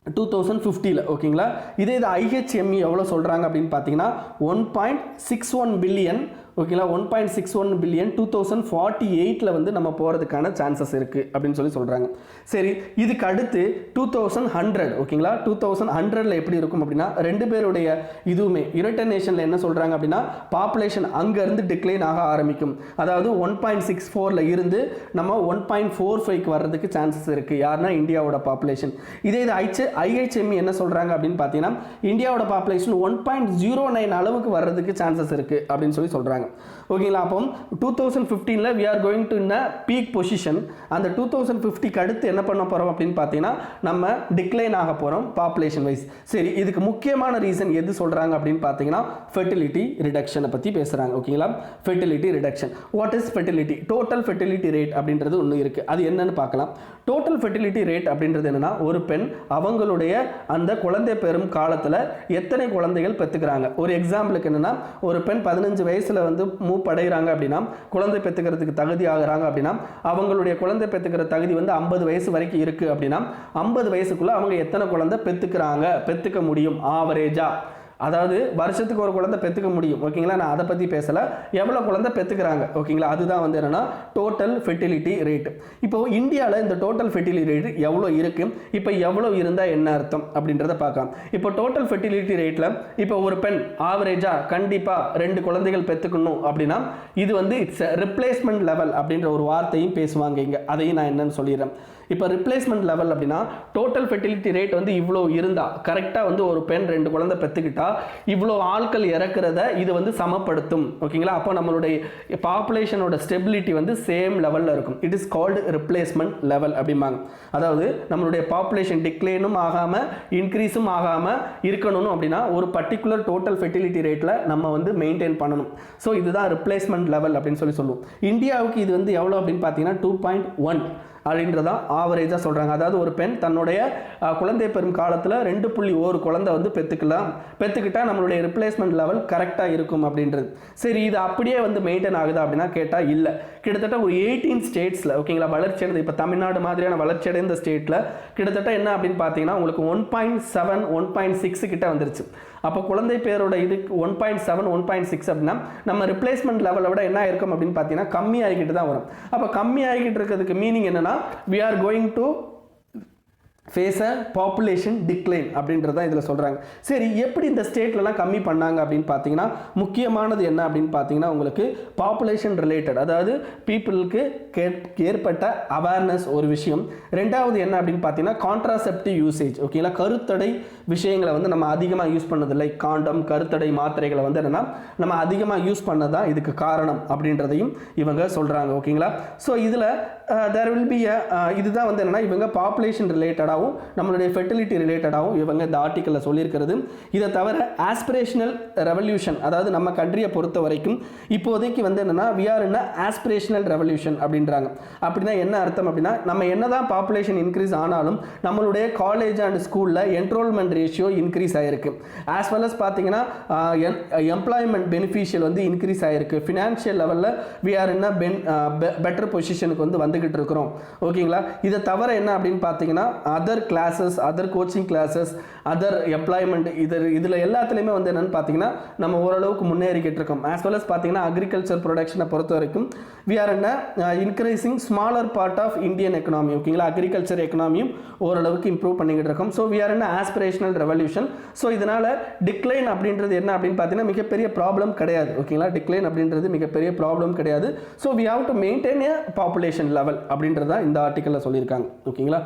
2050 ஓகேங்களா. இதே இது IHME எவ்வளோ சொல்கிறாங்க அப்படின்னு பார்த்தீங்கன்னா 1.61 பில்லியன் ஓகேங்களா, 1.61 பில்லியன் 2048 வந்து நம்ம போகிறதுக்கான சான்சஸ் இருக்குது அப்படின்னு சொல்கிறாங்க. சரி, இதுக்கு அடுத்து 2100 ஓகேங்களா, 2100 எப்படி இருக்கும் அப்படின்னா 2 பேருடைய இதுவுமே யுனைடெட் நேஷனில் என்ன சொல்கிறாங்க அப்படின்னா பாப்புலேஷன் அங்கேருந்து டிக்ளைன் ஆக ஆரம்பிக்கும். அதாவது 1.64 இருந்து நம்ம 1.45 வர்றதுக்கு சான்சஸ் இருக்குது. யாருன்னா இந்தியாவோட பாப்புலேஷன். இதே இது IHME என்ன சொல்கிறாங்க அப்படின்னு பார்த்தீங்கன்னா இந்தியாவோட பாப்புலேஷன் 1.09 அளவுக்கு வர்றதுக்கு சான்சஸ் இருக்குது அப்படின்னு சொல்கிறாங்க. ஓகேங்களா. அப்போ 2015 we are going to in a peak position. அந்த 2050 அடுத்து என்ன பண்ண போகிறோம் அப்படின்னு பார்த்தீங்கன்னா நம்ம டிக்ளைன் ஆக போகிறோம் பாப்புலேஷன் வைஸ். சரி, இதுக்கு முக்கியமான ரீசன் எது சொல்கிறாங்க அப்படின்னு பார்த்தீங்கன்னா ஃபெர்டிலிட்டி ரிடக்ஷனை பற்றி பேசுகிறாங்க. ஓகேங்களா, fertility reduction. What is fertility? Total fertility rate அப்படின்றது ஒன்று இருக்குது. அது என்னன்னு பார்க்கலாம். டோட்டல் ஃபெர்டிலிட்டி ரேட் அப்படின்றது என்னன்னா ஒரு பெண் அவங்களுடைய அந்த குழந்தை பெறும் காலத்தில் எத்தனை குழந்தைகள் பெற்றுக்கிறாங்க. ஒரு எக்ஸாம்பிளுக்கு என்னன்னா ஒரு பெண் 15 வயசில் வந்து மூப்படைகிறாங்க அப்படின்னா குழந்தை பெற்றுக்கிறதுக்கு தகுதி ஆகிறாங்க அப்படின்னா அவங்களுடைய குழந்தை பெற்றுக்கிற தகுதி வந்து 50 வயசு வரைக்கும் இருக்குது அப்படின்னா 50 வயசுக்குள்ளே அவங்க எத்தனை குழந்தை பெற்றுக்க முடியும் ஆவரேஜா. அதாவது வருஷத்துக்கு ஒரு குழந்தை பெற்றுக்க முடியும். ஓகேங்களா, நான் அதை பற்றி பேசலை. எவ்வளோ குழந்தை பெற்றுக்கிறாங்க ஓகேங்களா, அதுதான் வந்து என்னென்னா டோட்டல் ஃபெர்டிலிட்டி ரேட். இப்போ இந்தியாவில் இந்த டோட்டல் ஃபெர்டிலிட்டி ரேட் எவ்வளோ இருக்குது, இப்போ எவ்வளோ இருந்தால் என்ன அர்த்தம் அப்படின்றத பார்க்கலாம். இப்போ டோட்டல் ஃபெர்டிலிட்டி ரேட்டில் இப்போ ஒரு பெண் ஆவரேஜாக கண்டிப்பாக 2 குழந்தைகள் பெற்றுக்கணும் அப்படின்னா இது வந்து இட்ஸ் ரிப்ளேஸ்மெண்ட் லெவல் அப்படின்ற ஒரு வார்த்தையும் பேசுவாங்க இங்கே. அதையும் நான் என்னன்னு சொல்லிடுறேன். இப்போ ரிப்ளேஸ்மெண்ட் லெவல் அப்படின்னா டோட்டல் ஃபெர்டிலிட்டி ரேட் வந்து இவ்வளோ இருந்தால் கரெக்டாக வந்து ஒரு பெண் 2 குழந்தை பெற்றுக்கிட்டா இவ்வளோ ஆட்கள் இறக்குறத இது வந்து சமப்படுத்தும். ஓகேங்களா, அப்போ நம்மளுடைய பாப்புலேஷனோட ஸ்டெபிலிட்டி வந்து சேம் லெவலில் இருக்கும். It is called replacement level அப்படிம்பாங்க. அதாவது நம்மளுடைய பாப்புலேஷன் டிக்ளைனும் ஆகாமல் இன்க்ரீஸும் ஆகாமல் இருக்கணும் அப்படின்னா ஒரு பர்டிகுலர் டோட்டல் ஃபெர்டிலிட்டி ரேட்டில் நம்ம வந்து மெயின்டைன் பண்ணணும். ஸோ இதுதான் ரிப்ளேஸ்மெண்ட் லெவல் அப்படின்னு சொல்லுவோம். இந்தியாவுக்கு இது வந்து எவ்வளோ அப்படின்னு பார்த்தீங்கன்னா 2.1 அப்படின்றதான் ஆவரேஜாக சொல்கிறாங்க. அதாவது ஒரு பெண் தன்னுடைய குழந்தை பெறும் காலத்தில் 2.1 குழந்தை வந்து பெற்றுக்கிட்டால் நம்மளுடைய ரிப்ளேஸ்மெண்ட் லெவல் கரெக்டாக இருக்கும் அப்படின்றது. சரி, இது அப்படியே வந்து மெயின்டைன் ஆகுதா அப்படின்னா கேட்டால் இல்லை. கிட்டத்தட்ட ஒரு 18 ஸ்டேட்ஸில் ஓகேங்களா வளர்ச்சி அடைந்த இப்போ தமிழ்நாடு மாதிரியான வளர்ச்சி அடைந்த ஸ்டேட்டில் கிட்டத்தட்ட என்ன அப்படின்னு பார்த்தீங்கன்னா உங்களுக்கு 1.7 1.6 கிட்ட வந்துருச்சு. அப்போ குழந்தை பேரோட இதுக்கு 1.7 1.6 அப்படின்னா நம்ம ரிப்ளேஸ்மெண்ட் லெவலை விட என்ன இருக்கும் அப்படின்னு பார்த்தீங்கன்னா கம்மி ஆகிக்கிட்டு தான் வரும். அப்போ கம்மி ஆகிக்கிட்டு இருக்கிறதுக்கு மீனிங் என்னன்னா we are going to face a population decline அப்படின்றதான் இதில் சொல்கிறாங்க. சரி, எப்படி இந்த ஸ்டேட்லலாம் கம்மி பண்ணாங்க அப்படின்னு பார்த்தீங்கன்னா முக்கியமானது என்ன அப்படின்னு பார்த்தீங்கன்னா உங்களுக்கு பாப்புலேஷன் ரிலேட்டட், அதாவது பீப்புளுக்கு ஏற்பட்ட அவேர்னஸ் ஒரு விஷயம். ரெண்டாவது என்ன அப்படின்னு பார்த்தீங்கன்னா கான்ட்ராசெப்டிவ் யூசேஜ். ஓகேங்களா, கருத்தடை விஷயங்களை வந்து நம்ம அதிகமாக யூஸ் பண்ணதில்லை. காண்டம் கருத்தடை மாத்திரைகளை வந்து என்னென்னா நம்ம அதிகமாக யூஸ் பண்ணதான் இதுக்கு காரணம் அப்படின்றதையும் இவங்க சொல்கிறாங்க. ஓகேங்களா, ஸோ இதில் தேர் வில் பி இதுதான் வந்து என்னென்னா இவங்க பாப்புலேஷன் ரிலேட்டடாகவும் நம்மளுடைய ஃபெர்டிலிட்டி ரிலேட்டடாகவும் இவங்க இந்த ஆர்டிக்கலில் சொல்லியிருக்கிறது. இதை தவிர ஆஸ்பிரேஷனல் ரெவல்யூஷன், அதாவது நம்ம கண்ட்ரியை பொறுத்த வரைக்கும் இப்போதைக்கு வந்து என்னென்னா we are in aspirational revolution அப்படின்றாங்க. அப்படின்னா என்ன அர்த்தம் அப்படின்னா நம்ம என்னதான் பாப்புலேஷன் இன்க்ரீஸ் ஆனாலும் நம்மளுடைய காலேஜ் அண்ட் ஸ்கூலில் என்ரோல்மெண்ட் ரேஷியோ இன்க்ரீஸ் ஆகிருக்கு. ஆஸ் வெல் அஸ் பார்த்தீங்கன்னா எம்ப்ளாய்மெண்ட் பெனிஃபிஷியல் வந்து இன்க்ரீஸ் ஆகிருக்கு. ஃபினான்ஷியல் லெவலில் வி ஆர் இன் பெட்டர் பொசிஷனுக்கு வந்து வந்துகிட்டு இருக்கிறோம். ஓகேங்களா, இதை தவிர என்ன அப்படின்னு பார்த்தீங்கன்னா other classes, other coaching classes, other employment இதில் எல்லாத்துலேயுமே வந்து என்னென்னு பார்த்தீங்கன்னா நம்ம ஓரளவுக்கு முன்னேறிக்கிட்டு இருக்கோம். ஆஸ் வெல் அஸ் பார்த்தீங்கன்னா அக்ரிகல்ச்சர் ப்ரொடக்ஷனை பொறுத்த வரைக்கும் வி ஆர் என்ன increasing smaller part of Indian economy. ஓகேங்களா, அக்ரிகல்ச்சர் எக்கனாமியும் ஓரளவுக்கு இம்ப்ரூவ் பண்ணிக்கிட்டு இருக்கோம். ஸோ வி ஆர் என்ன ஆஸ்பிரேஷனல் ரெவல்யூஷன். ஸோ இதனால் டிக்ளைன் அப்படின்றது என்ன அப்படின்னு பார்த்தீங்கன்னா மிகப்பெரிய ப்ராப்ளம் கிடையாது. ஓகேங்களா, டிக்ளைன் அப்படின்றது மிகப்பெரிய ப்ராப்ளம் கிடையாது. So we have to maintain a population level அப்படின்றது தான் இந்த ஆர்டிக்கலில் சொல்லியிருக்காங்க. ஓகேங்களா,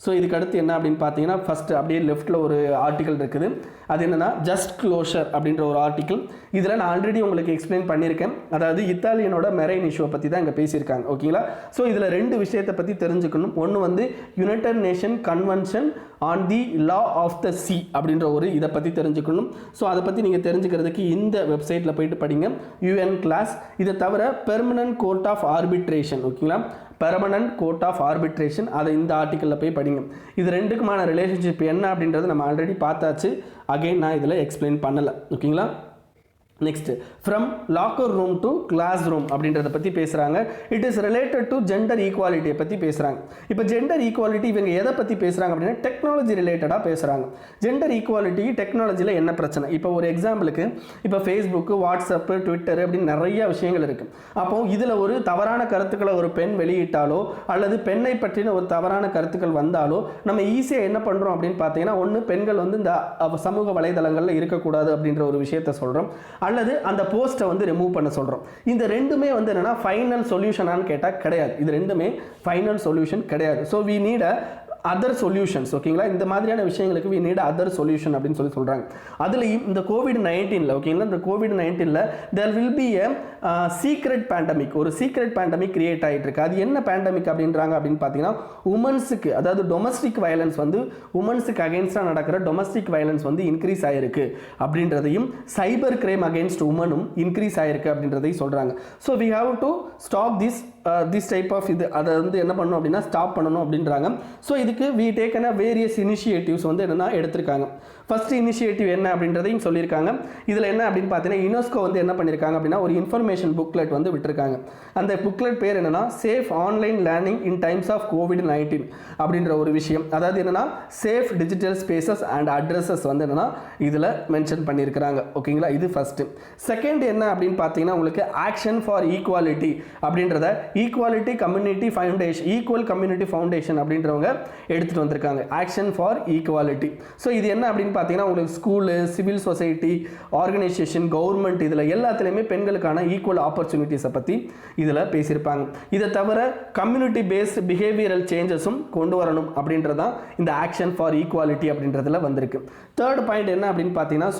ஸோ இதுக்கு அடுத்து என்ன அப்படின்னு பார்த்தீங்கன்னா ஃபஸ்ட்டு அப்படியே லெஃப்ட்டில் ஒரு ஆர்டிக்கல் இருக்குது. அது என்னென்னா ஜஸ்ட் க்ளோஷர் அப்படின்ற ஒரு ஆர்டிக்கல். இதில் நான் ஆல்ரெடி உங்களுக்கு எக்ஸ்பிளைன் பண்ணியிருக்கேன். அதாவது இத்தாலியனோட மெரைன் இஷ்யூவை பற்றி தான் இங்கே பேசியிருக்காங்க. ஓகேங்களா? ஸோ இதில் 2 விஷயத்தை பற்றி தெரிஞ்சுக்கணும். ஒன்று வந்து United Nation Convention on the law of the sea அப்படின்ற ஒரு இதை பற்றி தெரிஞ்சுக்கணும். ஸோ அதை பற்றி நீங்கள் தெரிஞ்சுக்கிறதுக்கு இந்த வெப்சைட்டில் போயிட்டு படிங்க, UN கிளாஸ். இதை தவிர பெர்மனன்ட் கோர்ட் ஆஃப் ஆர்பிட்ரேஷன், ஓகேங்களா, பெர்மனன்ட் கோர்ட் ஆஃப் ஆர்பிட்ரேஷன், அதை இந்த ஆர்டிக்கலில் போய் படிங்க. இது 2க்குமான ரிலேஷன்ஷிப் என்ன அப்படின்றது நம்ம ஆல்ரெடி பார்த்தாச்சு. அகைன் நான் இதில் எக்ஸ்பிளைன் பண்ணலை. ஓகேங்களா? Next, from locker room to class room அப்படின்றத பற்றி பேசுகிறாங்க. It is related to gender ஈக்குவாலிட்டியை பற்றி பேசுகிறாங்க. இப்போ ஜெண்டர் ஈக்குவாலிட்டி இவங்க எதை பற்றி பேசுகிறாங்க அப்படின்னா டெக்னாலஜி ரிலேட்டடாக பேசுகிறாங்க. ஜெண்டர் ஈக்குவாலிட்டி டெக்னாலஜியில் என்ன பிரச்சனை? இப்போ ஒரு எக்ஸாம்பிளுக்கு இப்போ ஃபேஸ்புக்கு, வாட்ஸ்அப்பு, ட்விட்டர் அப்படின்னு நிறைய விஷயங்கள் இருக்குது. அப்போது இதில் ஒரு தவறான கருத்துக்களை ஒரு பெண் வெளியிட்டாலோ அல்லது பெண்ணை பற்றின ஒரு தவறான கருத்துக்கள் வந்தாலோ நம்ம ஈஸியாக என்ன பண்ணுறோம் அப்படின்னு பார்த்தீங்கன்னா, ஒன்று பெண்கள் வந்து இந்த சமூக வலைதளங்களில் இருக்கக்கூடாது அப்படின்ற ஒரு விஷயத்தை சொல்கிறோம், அல்லது அந்த போஸ்ட்டை வந்து ரிமூவ் பண்ண சொல்கிறோம். இந்த 2மே வந்து என்னென்னா ஃபைனல் சொல்யூஷனான்னு கேட்டால் கிடையாது. இது 2மே ஃபைனல் சொல்யூஷன் கிடையாது. So we need other solutions. ஓகேங்களா? இந்த மாதிரியான விஷயங்களுக்கு வி நீட் அதர் சொல்யூஷன் அப்படின்னு சொல்கிறாங்க. அதுலேயும் இந்த கோவிட்-19 ஓகேங்களா, இந்த கோவிட்-19 there will be a secret pandemic, ஒரு சீக்ரெட் பேண்டமிக் கிரியேட் ஆகிட்டு இருக்கு. அது என்ன பேண்டமிக் அப்படின்றாங்க அப்படின்னு பார்த்தீங்கன்னா, உமன்ஸுக்கு, அதாவது டொமஸ்டிக் வயலன்ஸ் வந்து உமன்ஸுக்கு அகேன்ஸ்டாக நடக்கிற டொமஸ்டிக் வயலன்ஸ் வந்து இன்க்ரீஸ் ஆகிருக்கு அப்படின்றதையும், சைபர் கிரைம் அகேன்ஸ்ட் உமனும் இன்க்ரீஸ் ஆகிருக்கு அப்படின்றதையும் சொல்கிறாங்க. So we have to stop this type of இது, அதை வந்து என்ன பண்ணணும் அப்படின்னா ஸ்டாப் பண்ணணும் அப்படின்றாங்க. ஸோ இதுக்கு வி டேக்கன் வேரியஸ் இனிஷியேட்டிவ்ஸ் வந்து என்னென்னா எடுத்திருக்காங்க. ஃபர்ஸ்ட் இனிஷியேட்டிவ் என்ன அப்படின்றதையும் சொல்லியிருக்காங்க. இதில் என்ன அப்படின்னு பார்த்தீங்கன்னா, யுனெஸ்கோ வந்து என்ன பண்ணியிருக்காங்க அப்படின்னா ஒரு இன்ஃபர்மேஷன் புக்லெட் வந்து விட்டுருக்காங்க. அந்த புக்லெட் பேர் என்னென்னா safe online learning in times of கோவிட்-19 அப்படின்ற ஒரு விஷயம். அதாவது என்னென்னா safe digital spaces and addresses வந்து என்னென்னா இதில் மென்ஷன் பண்ணியிருக்கிறாங்க. ஓகேங்களா? இது ஃபஸ்ட்டு. செகண்ட் என்ன அப்படின்னு பார்த்தீங்கன்னா, உங்களுக்கு ஆக்ஷன் ஃபார் ஈக்குவாலிட்டி அப்படின்றத equality community foundation, equal community foundation அப்படின்றவங்க எடுத்துகிட்டு வந்திருக்காங்க. Action for equality. ஸோ இது என்ன அப்படின்னு பார்த்தீங்கன்னா, உங்களுக்கு school, civil society, organisation, government, இதில் எல்லாத்துலேயுமே பெண்களுக்கான ஈக்குவல் ஆப்பர்ச்சுனிட்டிஸை பற்றி இதில் பேசியிருப்பாங்க. இதை தவிர கம்யூனிட்டி பேஸ்ட் பிஹேவியரல் சேஞ்சஸும் கொண்டு வரணும் அப்படின்றதான் இந்த ஆக்ஷன் ஃபார் ஈக்குவாலிட்டி அப்படின்றதுல வந்திருக்கு. தேர்ட் பாயிண்ட் என்ன அப்படின்னு பார்த்தீங்கன்னா,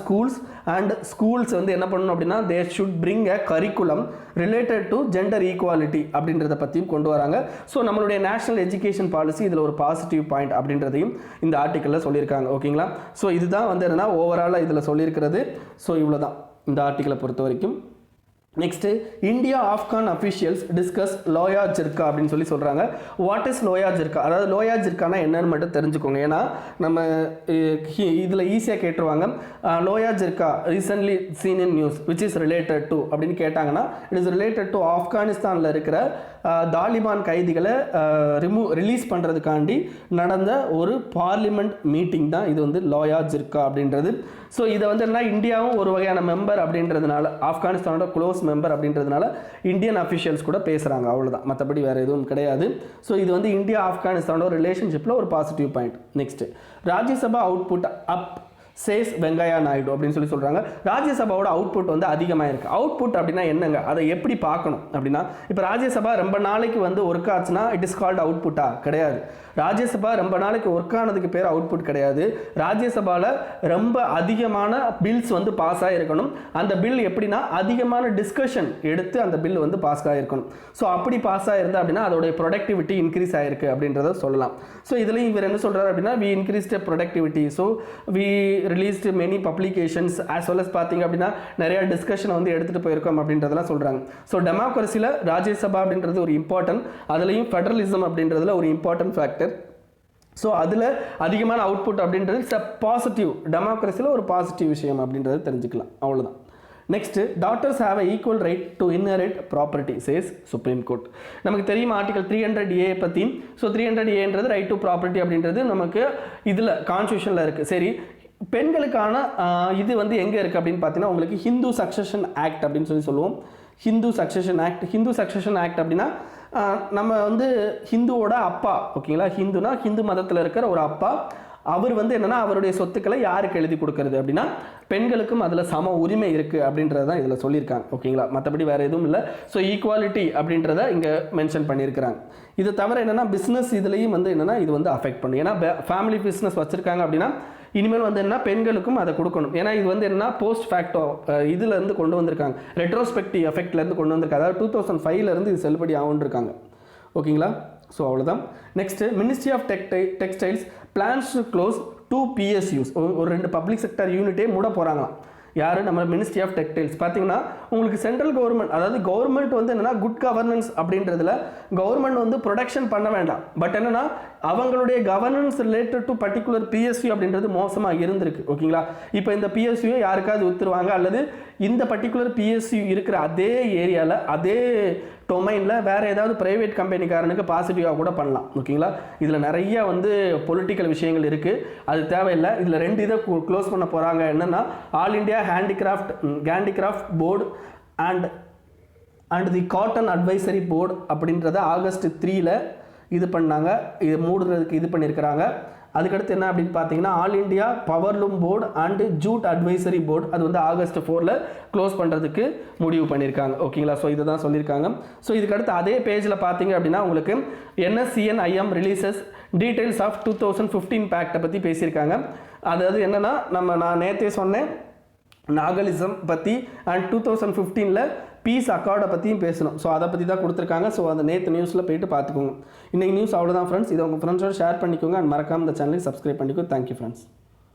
ஸ்கூல்ஸ் வந்து என்ன பண்ணணும் அப்படின்னா they should bring a curriculum related to gender equality அப்படின்றத பற்றியும் கொண்டு வராங்க. ஸோ நம்மளுடைய நேஷனல் எஜுகேஷன் பாலிசி இதில் ஒரு பாசிட்டிவ் பாயிண்ட் அப்படின்றதையும் இந்த ஆர்டிக்கலில் சொல்லியிருக்காங்க. ஓகேங்களா? ஸோ இதுதான் வந்து என்னென்னா ஓவராலாக இதில் சொல்லியிருக்கிறது. ஸோ இவ்வளோ தான் இந்த ஆர்டிக்கலை பொறுத்த வரைக்கும். Next, India Afghan officials discuss Loya jirga அப்படின்னு சொல்கிறாங்க. What is Loya jirga? அதாவது லோயா ஜிர்கானா என்னன்னு மட்டும் தெரிஞ்சுக்கோங்க. ஏன்னா நம்ம இதில் ஈஸியாக கேட்டுருவாங்க. Loya Jirga recently seen in news which is related to அப்படின்னு கேட்டாங்கன்னா, இட் இஸ் ரிலேட்டட் டு ஆப்கானிஸ்தானில் இருக்கிற தாலிபான் கைதிகளை ரிலீஸ் பண்ணுறதுக்காண்டி நடந்த ஒரு பார்லிமெண்ட் மீட்டிங் தான் இது வந்து லோயா ஜிர்கா அப்படின்றது. ஸோ இதை வந்து என்ன, இந்தியாவும் ஒரு வகையான மெம்பர் அப்படின்றதுனால, ஆப்கானிஸ்தானோட க்ளோஸ் மெம்பர் அப்படின்றதுனால இந்தியன் அஃபிஷியல்ஸ் கூட பேசுகிறாங்க. அவ்வளோதான், மற்றபடி வேறு எதுவும் கிடையாது. ஸோ இது வந்து இந்தியா ஆப்கானிஸ்தானோட ரிலேஷன்ஷிப்பில் ஒரு பாசிட்டிவ் பாயிண்ட். நெக்ஸ்ட், ராஜ்யசபா அவுட்புட் அப் சேஸ் வெங்கையா நாயுடு அப்படின்னு சொல்கிறாங்க. ராஜ்யசபாவோட அவுட்புட் வந்து அதிகமாக இருக்குது. அவுட்புட் அப்படின்னா என்னங்க, அதை எப்படி பார்க்கணும் அப்படின்னா, இப்போ ராஜ்யசபா ரொம்ப நாளைக்கு வந்து ஒர்க் ஆச்சுன்னா இட் இஸ் கால்டு அவுட்புட்டா? கிடையாது. ராஜ்யசபா ரொம்ப நாளைக்கு ஒர்க் ஆனதுக்கு பேர் அவுட்புட் கிடையாது. ராஜ்யசபாவில் ரொம்ப அதிகமான பில்ஸ் வந்து பாஸ் ஆகிருக்கணும். அந்த பில் எப்படின்னா அதிகமான டிஸ்கஷன் எடுத்து அந்த பில் வந்து பாஸ் ஆகிருக்கணும். ஸோ அப்படி பாஸ் ஆகிருந்தா அப்படின்னா அதோடைய ப்ரொடக்டிவிட்டி இன்க்ரீஸ் ஆகிருக்கு அப்படின்றத சொல்லலாம். ஸோ இதுலேயும் இவர் என்ன சொல்கிறார் அப்படின்னா, we increased productivity, so we released many publications as well as பார்த்தீங்க அப்படின்னா நிறைய டிஸ்கஷனை வந்து எடுத்துகிட்டு போயிருக்கோம் அப்படின்றதெல்லாம் சொல்கிறாங்க. ஸோ டெமோக்ரஸியில் ராஜ்யசபா அப்படின்றது ஒரு இம்பார்ட்டன்ட், அதுலேயும் ஃபெடரலிசம் அப்படின்றதுல ஒரு இம்பார்ட்டன்ட் ஃபேக்டர். ஸோ அதில் அதிகமான அவுட்புட் அப்படின்றது இட்ஸ் அ பாசிட்டிவ், டெமோக்ரஸியில் ஒரு பாசிட்டிவ் விஷயம் அப்படின்றத தெரிஞ்சுக்கலாம். அவ்வளோதான். Next, daughters have a equal right to inherit property says Supreme Court. நமக்கு தெரியும் ஆர்டிகல் 300A பற்றி. ஸோ 300Aன்றது ரைட் டு ப்ராப்பர்ட்டி அப்படின்றது நமக்கு இதில் கான்ஸ்டியூஷனில் இருக்குது. சரி, பெண்களுக்கான இது வந்து எங்கே இருக்குது அப்படின்னு பார்த்தீங்கன்னா, உங்களுக்கு ஹிந்து சக்சஷன் ஆக்ட் அப்படின்னு சொல்லுவோம். ஹிந்து சக்சஷன் ஆக்ட் அப்படின்னா நம்ம வந்து ஹிந்துவோட அப்பா, ஓகேங்களா, ஹிந்துனா ஹிந்து மதத்தில் இருக்கிற ஒரு அப்பா அவர் வந்து என்னன்னா அவருடைய சொத்துக்களை யாருக்கு எழுதி கொடுக்கறது அப்படின்னா பெண்களுக்கும் அதில் சம உரிமை இருக்குது அப்படின்றத தான் இதில் சொல்லியிருக்காங்க. ஓகேங்களா, மற்றபடி வேறு எதுவும் இல்லை. ஸோ ஈக்குவாலிட்டி அப்படின்றத இங்கே மென்ஷன் பண்ணியிருக்கிறாங்க. இது தவிர என்னென்னா பிஸ்னஸ் இதுலேயும் வந்து என்னென்னா இது வந்து அஃபெக்ட் பண்ணும். ஏன்னா ஃபேமிலி பிஸ்னஸ் வச்சுருக்காங்க அப்படின்னா இனிமேல் வந்து என்ன பெண்களுக்கும் அதை கொடுக்கணும். ஏன்னா இது வந்து என்ன போஸ்ட் ஃபேக்டோ இதுலேருந்து கொண்டு வந்திருக்காங்க, ரெட்ரோஸ்பெக்டிவ் எஃபெக்ட்லேருந்து கொண்டு வந்திருக்காங்க. அதாவது 2005 இது செல்லுபடி ஆகும்னு இருக்காங்க. ஓகேங்களா, ஸோ அவ்வளோதான். Next ministry of textiles plans to close 2 PSUs, ஒரு 2 பப்ளிக் செக்டர் யூனிட்டே மூட போகிறாங்களாம். யார்? நம்ம மினிஸ்ட்ரி ஆஃப் டெக்ஸ்டைல்ஸ். பார்த்தீங்கன்னா உங்களுக்கு சென்ட்ரல் கவர்மெண்ட், அதாவது கவர்மெண்ட் வந்து என்னென்னா குட் கவர்னன்ஸ் அப்படின்றதுல கவர்மெண்ட் வந்து ப்ரொடக்ஷன் பண்ண வேண்டாம். பட் என்னென்னா அவங்களுடைய governance related to particular PSU அப்படின்றது மோசமாக இருந்திருக்கு. ஓகேங்களா, இப்போ இந்த PSU யாருக்காவது விற்றுருவாங்க, அல்லது இந்த பர்டிகுலர் PSU இருக்கிற அதே ஏரியாவில் அதே டொமைனில் வேறு ஏதாவது ப்ரைவேட் கம்பெனிக்காரனுக்கு பாசிட்டிவாக கூட பண்ணலாம். ஓகேங்களா, இதில் நிறைய வந்து பொலிட்டிக்கல் விஷயங்கள் இருக்குது, அது தேவையில்லை. இதில் 2 இதை க்ளோஸ் பண்ண போகிறாங்க. என்னென்னா all India handicraft board and the cotton advisory board அப்படின்றத August 3 இது பண்ணாங்க. இது மூடுறதுக்கு இது பண்ணியிருக்கிறாங்க. அதுக்கடுத்து என்ன அப்படின்னு பார்த்தீங்கன்னா all India powerloom board and jute advisory board அது வந்து August 4 க்ளோஸ் பண்ணுறதுக்கு முடிவு பண்ணியிருக்காங்க. ஓகேங்களா, ஸோ இதை தான் சொல்லியிருக்காங்க. ஸோ இதுக்கடுத்து அதே பேஜில் பார்த்தீங்க அப்படின்னா உங்களுக்கு NSCN-IM ரிலீசஸ் டீட்டெயில்ஸ் ஆஃப் 2015 பேக்டை பற்றி பேசியிருக்காங்க. அதாவது என்னென்னா நான் நேற்றே சொன்னேன் நாகலிசம் பற்றி அண்ட் 2015 பீஸ் அக்கார்டை பற்றியும் பேசணும். ஸோ அதை பற்றி தான் கொடுத்துருக்காங்க. ஸோ அந்த நேற்று நியூஸில் போய்ட்டு பார்த்துக்கோங்க. இன்றைக்கி நியூஸ் அவ்வளோதான் ஃப்ரெண்ட்ஸ். இதை உங்கள் ஃப்ரெண்ட்ஸோட ஷேர் பண்ணிக்கோங்க அண்ட் மறக்காமல் இந்த சேனலுக்கு சப்ஸ்கிரைப் பண்ணிக்கோ. Thank you friends.